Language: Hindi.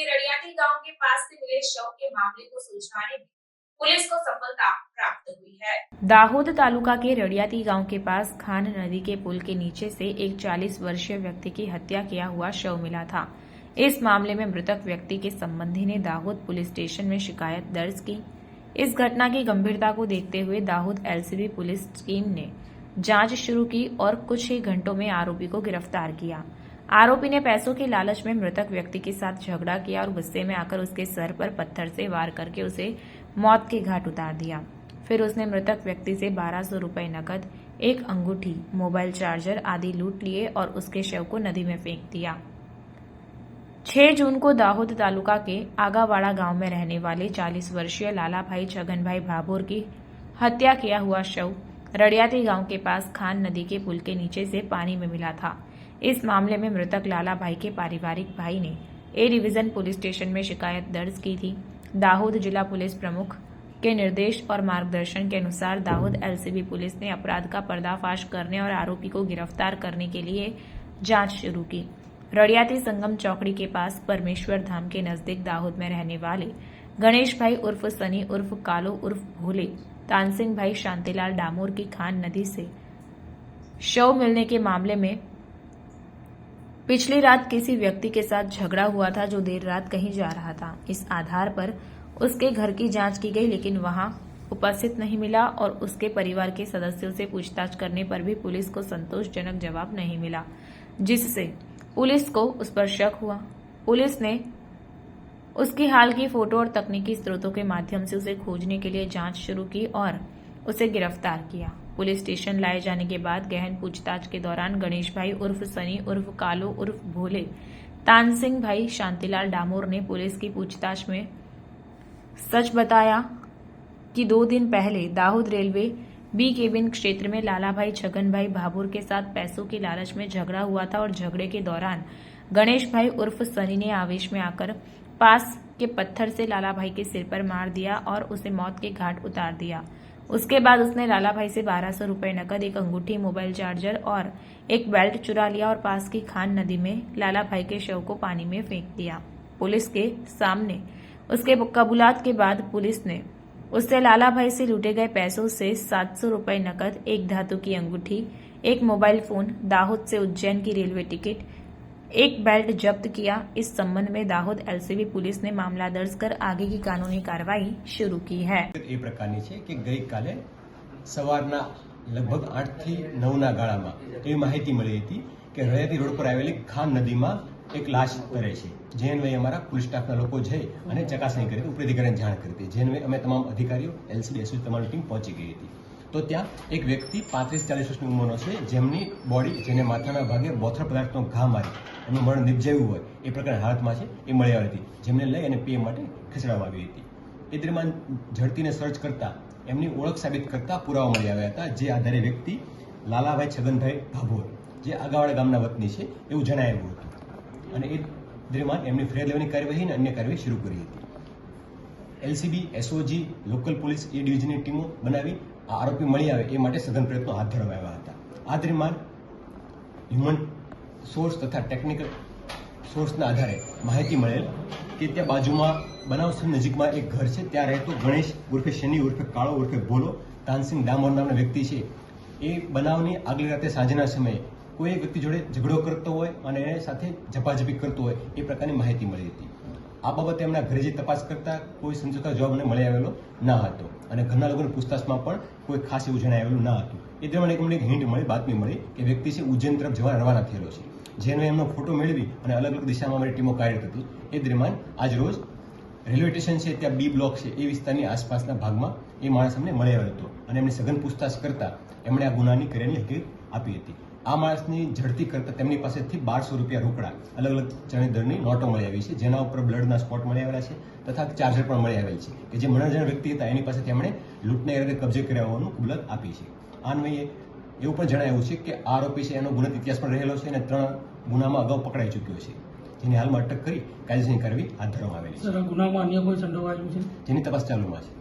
के रड़ियाती गांव के पास से मिले शव के मामले को सुलझाने में पुलिस को सफलता प्राप्त हुई है। दाहोद तालुका के रड़ियाती गांव के पास खान नदी के पुल के नीचे से एक 40 वर्षीय व्यक्ति की हत्या किया हुआ शव मिला था। इस मामले में मृतक व्यक्ति के संबंधी ने दाहोद पुलिस स्टेशन में शिकायत दर्ज की। इस घटना की गंभीरता को देखते हुए दाहोद एलसीबी पुलिस टीम ने जांच शुरू की और कुछ ही घंटों में आरोपी को गिरफ्तार किया। आरोपी ने पैसों के लालच में मृतक व्यक्ति के साथ झगड़ा किया और गुस्से में आकर उसके सर पर पत्थर से वार करके उसे मौत के घाट उतार दिया। फिर उसने मृतक व्यक्ति से 1200 रुपए नकद, एक अंगूठी, मोबाइल चार्जर आदि लूट लिए और उसके शव को नदी में फेंक दिया। 6 जून को दाहोद तालुका के आगावाड़ा गांव में रहने वाले 40 वर्षीय लाला भाई छगन भाई भाभोर की हत्या किया हुआ शव रड़ियाती गांव के पास खान नदी के पुल के नीचे से पानी में मिला था। इस मामले में मृतक लाला भाई के पारिवारिक भाई ने ए डिवीजन पुलिस स्टेशन में शिकायत दर्ज की थी। दाहोद जिला पुलिस प्रमुख के निर्देश और मार्गदर्शन के अनुसार दाहोद एलसीबी पुलिस ने अपराध का पर्दाफाश करने और आरोपी को गिरफ्तार करने के लिए जांच शुरू की। रड़ियाती संगम चौकड़ी के पास परमेश्वर धाम के नजदीक दाहोद में रहने वाले गणेश भाई उर्फ सनी उर्फ कालो उर्फ भोले, तानसिंह भाई शांतिलाल डामोर की खान नदी से शव मिलने के मामले में पिछली रात किसी व्यक्ति के साथ झगड़ा हुआ था जो देर रात कहीं जा रहा था। इस आधार पर उसके घर की जांच की गई लेकिन वहां उपस्थित नहीं मिला और उसके परिवार के सदस्यों से पूछताछ करने पर भी पुलिस को संतोषजनक जवाब नहीं मिला, जिससे पुलिस को उस पर शक हुआ। पुलिस ने उसकी हाल की फोटो और तकनीकी स्रोतों के माध्यम से उसे खोजने के लिए जांच शुरू की और उसे गिरफ्तार किया। पुलिस स्टेशन लाए जाने के बाद गहन पूछताछ के दौरान गणेश भाई उर्फ सनी उर्फ कालो उर्फ भोले, तानसिंह भाई शांतिलाल डामोर ने पुलिस की पूछताछ में सच बताया कि 2 दिन पहले दाहोद रेलवे बी केबिन क्षेत्र में लाला भाई छगन भाई भाभोर के साथ पैसों की लालच में झगड़ा हुआ था और झगड़े के दौरान गणेश भाई उर्फ सनी ने आवेश में आकर पास के पत्थर से लाला भाई के सिर पर मार दिया और उसे मौत के घाट उतार दिया। उसके बाद उसने लाला भाई से 1200 रुपए नकद, एक अंगूठी, मोबाइल चार्जर और एक बेल्ट चुरा लिया और पास की खान नदी में लाला भाई के शव को पानी में फेंक दिया। पुलिस के सामने उसके कबूलात के बाद पुलिस ने उससे लाला भाई से लूटे गए पैसों से 700 रुपए नकद, एक धातु की अंगूठी, एक मोबाइल फोन, दाहोद से उज्जैन की रेलवे टिकट, एक बेल्ट जब्त किया। इस संबंध में दाहोद एलसीबी पुलिस ने मामला दर्ज कर आगे की कानूनी कार्रवाई शुरू की है। એ પ્રકારની છે કે ગઈકાલે સવારના લગભગ 8 થી 9 ના ગાળામાં એવી માહિતી મળી હતી કે રળિયાતી રોડ પર આવેલી ખાન નદીમાં એક લાશ તરે છે। જે અન્વયે અમારા પોલીસ સ્ટાફના લોકો જઈ અને ચકાસણી કરી હતી, ઉપરી અધિકારીને જાણ કરી હતી। જે અન્વયે અમે તમામ અધિકારીઓ એલસીબી એસઓજી તમારી ટીમ પહોંચી ગઈ હતી। તો ત્યાં એક વ્યક્તિ 35-40 વર્ષની ઉંમરનો છે જેમની બોડી, જેને માથાના ભાગે બોથડ પદાર્થનો ઘા મારી એનું મરણ નિપજાવ્યું હોય એ પ્રકારની હાલતમાં છે, એ મળી આવી હતી, જેમને લઈ અને પીએમ માટે ખસેડવામાં આવી હતી। એ દરમિયાન ઝડપીને સર્ચ કરતા એમની ઓળખ સાબિત કરતા પુરાવા મળી આવ્યા હતા, જે આધારે વ્યક્તિ લાલાભાઈ છગનભાઈ ભાભોર, જે આગાવાડા ગામના વતની છે એવું જણાવ્યું હતું અને એ દરમિયાન એમની ફરિયાદ લેવાની કાર્યવાહી અને અન્ય કાર્યવાહી શરૂ કરી હતી। એલસીબી, એસઓજી, લોકલ પોલીસ એ ડિવિઝનની ટીમો બનાવી આ આરોપી મળી આવે એ માટે સઘન પ્રયત્નો હાથ ધરવામાં આવ્યા હતા। આ દરમિયાન હ્યુમન સોર્સ તથા ટેકનિકલ સોર્સના આધારે માહિતી મળેલ કે ત્યાં બાજુમાં બનાવ સ્થળ નજીકમાં એક ઘર છે, ત્યાં રહેતો ગણેશ ઉર્ફે શનિ ઉર્ફે કાળો ઉર્ફે ભોલો, તાનસિંહ ડામોર નામના વ્યક્તિ છે, એ બનાવની આગલી રાતે સાંજના સમયે કોઈ એક વ્યક્તિ જોડે ઝઘડો કરતો હોય અને એને સાથે ઝપાઝપી કરતો હોય એ પ્રકારની માહિતી મળી હતી। આ બાબતે એમના ઘરે જે તપાસ કરતા કોઈ સંતોષકારક જવાબ મને મળી આવેલો ન હતો અને ઘરના લોકોની પૂછતાછમાં પણ કોઈ ખાસ એવું જણાવેલું ન હતું। એ દરમિયાન એક મને એક હિન્ટ મળી, બાતમી મળી કે વ્યક્તિ છે ઉજ્જૈન તરફ જવા રવાના થયેલો છે, જેનો એમનો ફોટો મેળવી અને અલગ અલગ દિશામાં અમારી ટીમો કાર્યરત હતી। એ દરમિયાન આજ રોજ રેલવે સ્ટેશન છે ત્યાં બી બ્લોક છે એ વિસ્તારની આસપાસના ભાગમાં એ માણસ અમને મળી આવ્યો હતો અને એમની સઘન પૂછતાછ કરતા એમણે આ ગુનાની કર્યાની હકીકત આપી હતી। આ માણસની ઝડપી કરતા તેમની પાસેથી 1200 રૂપિયા રોકડા, અલગ અલગ ચણી દરની નોટો મળી આવી છે, જેના ઉપર બ્લડના સ્પોટ મળી આવેલા છે તથા ચાર્જર પણ મળી આવેલ છે કે જે મનોરંજન વ્યક્તિ હતા એની પાસેથી એમણે લૂંટના ઇરાદે કબજે કર્યા હોવાનું કબૂલાત આપી છે। આ અન્વયે એવું પણ જણાવ્યું છે કે આ આરોપી છે એનો ગુનાહિત ઇતિહાસ પણ રહેલો છે અને 3 ગુનામાં અગાઉ પકડાઈ ચૂક્યો છે, જેની હાલમાં અટક કરી કાયદેસરની કાર્યવાહી હાથ ધરવામાં આવેલી છે। ગુનામાં અન્ય કોઈ સંડોવાયેલું છે જેની તપાસ ચાલુમાં છે।